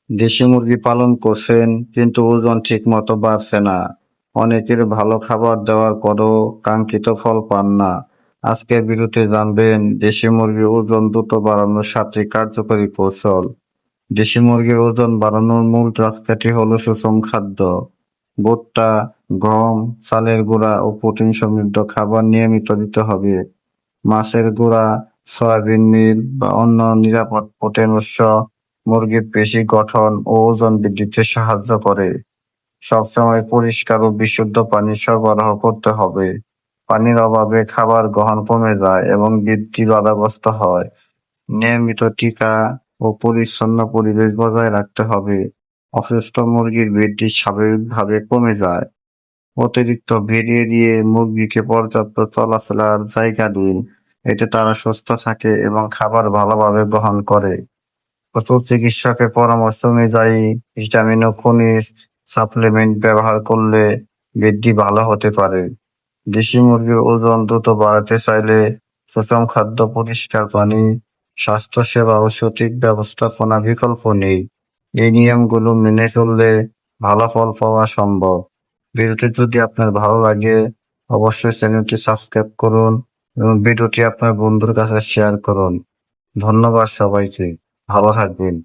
দেশি মুরগি পালন করছেন কিন্তু ওজন ঠিক মতো বাড়ছে না। অনেকের ভালো খাবার দেওয়ার পরও কাঙ্ক্ষিত ফল পান না। আজকের ভিডিওতে জানবেন দেশি মুরগির ওজন দ্রুত বাড়ানোর 7টি কার্যকরী কৌশল। দেশি মুরগির ওজন বাড়ানোর মূল চাবিকাঠি হলো সুষম খাদ্য। ভুট্টা, গম, চালের গুঁড়া ও প্রোটিন সমৃদ্ধ খাবার নিয়মিত দিতে হবে। মাছের গুঁড়া, সয়াবিন মিল বা অন্য নিরাপদ প্রোটিন উৎস মুরগির পেশি গঠন ও ওজন বৃদ্ধিতে সাহায্য করে। সবসময় পরিষ্কার ও বিশুদ্ধ পানি সরবরাহ করতে হবে। পানির অভাবে খাবার গ্রহণ কমে যায় এবং বৃদ্ধি বাধাগ্রস্ত হয়। নিয়মিত টিকা ও পরিচ্ছন্ন পরিবেশ বজায় রাখতে হবে। অসুস্থ মুরগির বৃদ্ধি স্বাভাবিকভাবে কমে যায়। অতিরিক্ত ভিড় এড়িয়ে মুরগিকে পর্যাপ্ত চলাফেরার জায়গা দিন। এতে তারা সুস্থ থাকে এবং খাবার ভালোভাবে গ্রহণ করে। পশু চিকিৎসকের পরামর্শ অনুযায়ী ভিটামিন ও খনিজ সাপ্লিমেন্ট ব্যবহার করলে বৃদ্ধি ভালো হতে পারে। দেশি মুরগির ওজন দ্রুত বাড়াতে চাইলে সুষম খাদ্য, পরিষ্কার পানি, স্বাস্থ্যসেবা ও সঠিক ব্যবস্থাপনা বিকল্প নেই। এই নিয়মগুলো মেনে চললে ভালো ফল পাওয়া সম্ভব। ভিডিওটি যদি আপনার ভালো লাগে অবশ্যই চ্যানেলটি সাবস্ক্রাইব করুন এবং ভিডিওটি আপনার বন্ধুর কাছে শেয়ার করুন। ধন্যবাদ সবাইকে। ভালো থাকবেন।